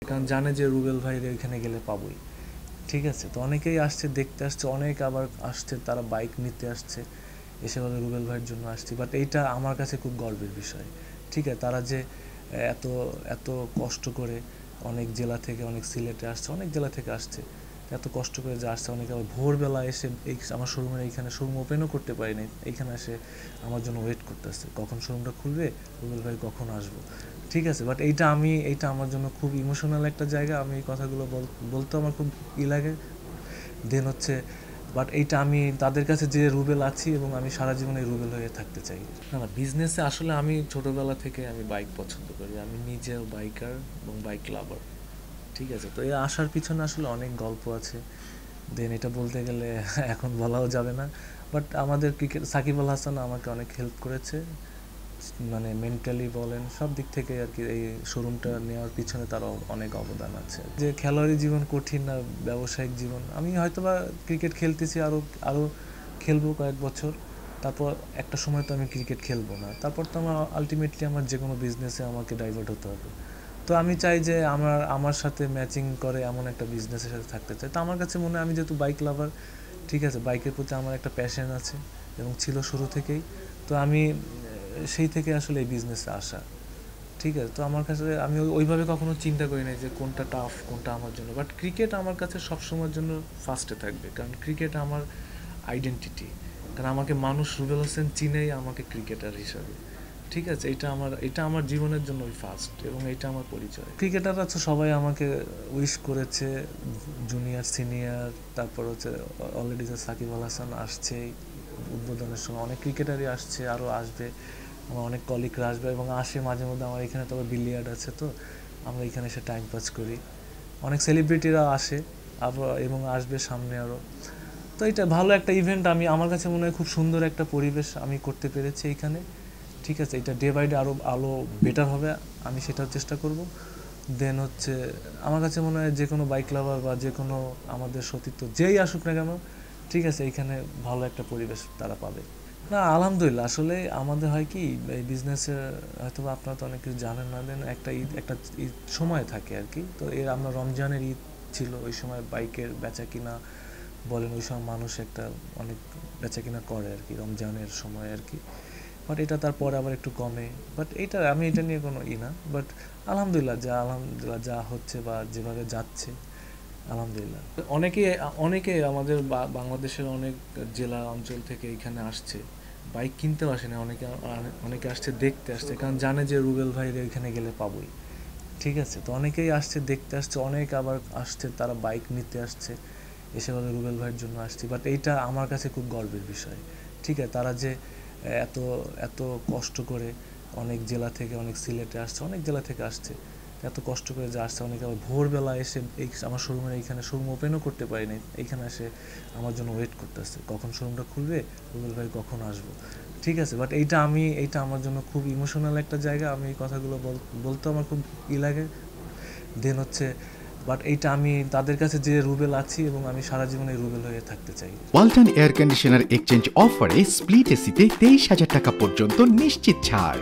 কারণ জানে যে রুবেল ভাইয়ের এখানে গেলে পাবোই। ঠিক আছে, তো অনেকেই আসছে, দেখতে আসছে, অনেক আবার আসছে, তারা বাইক নিতে আসছে, এসে বলে রুবেল ভাইয়ের জন্য আসছি। বাট এইটা আমার কাছে খুব গর্বের বিষয়। ঠিক আছে, তারা যে এত এত কষ্ট করে অনেক জেলা থেকে, অনেক সিলেটে আসছে, অনেক জেলা থেকে আসছে, এত কষ্ট করে যে আসছে, অনেকে আবার ভোরবেলা এসে এই আমার শোরুমের এইখানে, শোরুম ওপেনও করতে পারিনি, এইখানে এসে আমার জন্য ওয়েট করতেছে, কখন শোরুমটা খুলবে, রুবেল ভাই কখন আসবো। ঠিক আছে, বাট এইটা আমার জন্য খুব ইমোশনাল একটা জায়গা। আমি এই কথাগুলো বলতে আমার খুব লাগে। দেন হচ্ছে, বাট এইটা আমি তাদের কাছে যে রুবেল আছি এবং আমি সারা জীবন এই রুবেল হয়ে থাকতে চাই। না না, বিজনেসে আসলে আমি ছোটোবেলা থেকে আমি বাইক পছন্দ করি, আমি নিজেও বাইকার এবং বাইক লাভার। ঠিক আছে, তো এই আসার পিছনে আসলে অনেক গল্প আছে। দেন এটা বলতে গেলে এখন বলাও যাবে না। বাট আমাদের ক্রিকেট সাকিব আল হাসান আমাকে অনেক হেল্প করেছে, মানে মেন্টালি বলেন, সব দিক থেকে আর কি। এই শোরুমটা নেওয়ার পিছনে তারও অনেক অবদান আছে। যে খেলোয়াড়ি জীবন কঠিন না ব্যবসায়িক জীবন, আমি হয়তোবা ক্রিকেট খেলতেছি, আরও আরও খেলবো কয়েক বছর, তারপর একটা সময় তো আমি ক্রিকেট খেলবো না, তারপর তো আমার আলটিমেটলি আমার যে কোনো বিজনেসে আমাকে ডাইভার্ট হতে হবে। তো আমি চাই যে আমার সাথে ম্যাচিং করে এমন একটা বিজনেসের সাথে থাকতে চাই। তো আমার কাছে মনে হয়, আমি যেহেতু বাইক লাভার, ঠিক আছে, বাইকের প্রতি আমার একটা প্যাশন আছে এবং ছিল শুরু থেকেই। তো আমি সেই থেকে আসলে এই বিজনেসে আসা। ঠিক আছে, তো আমার কাছে আমি ওইভাবে কখনো চিন্তা করি নাই যে কোনটা টাফ, কোনটা আমার জন্য। বাট ক্রিকেট আমার কাছে সবসময়ের জন্য ফার্স্টে থাকবে, কারণ ক্রিকেট আমার আইডেন্টিটি। কারণ আমাকে মানুষ রুবেল হোসেন চিনেই আমাকে ক্রিকেটার হিসাবে। ঠিক আছে, এটা আমার জীবনের জন্য ফার্স্ট, এবং এটা আমার পরিচয়। ক্রিকেটাররা তো সবাই আমাকে উইশ করেছে, জুনিয়র সিনিয়র, তারপর হচ্ছে অলরেডি যে সাকিব আল হাসান আসছে উদ্বোধনের সময়, অনেক ক্রিকেটারই আসছে, আরও আসবে, আমার অনেক কলিগরা আসবে এবং আসে মাঝে মধ্যে। আমার এখানে তো আবার বিলিয়ার্ড আছে, তো আমরা এখানে এসে টাইম পাস করি। অনেক সেলিব্রিটিরা আসে আবার এবং আসবে সামনে আরও। তো এটা ভালো একটা ইভেন্ট, আমার কাছে মনে হয় খুব সুন্দর একটা পরিবেশ আমি করতে পেরেছি এইখানে। ঠিক আছে, এটা ডে বাই ডে আরও বেটার হবে, আমি সেটার চেষ্টা করব। দেন হচ্ছে, আমার কাছে মনে হয় যে কোনো বাইক লাভার বা যে কোনো আমাদের সতীর্থ যেই আসুক না কেন, ঠিক আছে, এইখানে ভালো একটা পরিবেশ তারা পাবে। না, আলহামদুলিল্লাহ, আসলে আমাদের হয় কি, এই বিজনেসের হয়তো আপনারা তো অনেক কিছু জানেন না। দেন একটা ঈদ সময় থাকে আর কি। তো আমরা রমজানের ঈদ ছিল, ওই সময় বাইকের বেচা কিনা বলেন, ওই সময় মানুষ একটা অনেক বেচা কিনা করে আর কি, রমজানের সময় আর কি। বাট এটা তারপরে আবার একটু কমে। বাট আমি এটা নিয়ে কোনো না। বাট আলহামদুলিল্লাহ যা হচ্ছে বা যেভাবে যাচ্ছে, আলহামদুলিল্লাহ। অনেকে আমাদের বাংলাদেশের অনেক জেলা অঞ্চল থেকে এখানে আসছে, বাইক কিনতেও আসে না, অনেকে আসছে, দেখতে আসছে, কারণ জানে যে রুবেল ভাইয়ের এখানে গেলে পাবোই। ঠিক আছে, তো অনেকেই আসছে, দেখতে আসছে, অনেক আবার আসছে, তারা বাইক নিতে আসছে, এসে বলে রুবেল ভাইয়ের জন্য আসছি। বাট এইটা আমার কাছে খুব গর্বের বিষয়। ঠিক আছে, তারা যে এত এত কষ্ট করে অনেক জেলা থেকে, অনেক সিলেটে আসছে, অনেক জেলা থেকে আসছে, এত কষ্ট করে যে আসছে, অনেকে আবার ভোরবেলা এসে আমার শোরুমের এইখানে, শোরুম ওপেনও করতে পারিনি, এইখানে এসে আমার জন্য ওয়েট করতেছে, কখন শোরুমটা খুলবে, রুবেল ভাই কখন আসবো। ঠিক আছে, বাট এইটা আমার জন্য খুব ইমোশনাল একটা জায়গা। আমি এই কথাগুলো বলতে আমার খুব লাগে। দেন হচ্ছে, বাট এইটা আমি তাদের কাছে যে রুবেল আছি এবং আমি সারা জীবন এই রুবেল হয়ে থাকতে চাই। ওয়ালটন এয়ার কন্ডিশনার এক্সচেঞ্জ অফারে স্প্লিট এসিতে 23,000 টাকা পর্যন্ত নিশ্চিত ছাড়।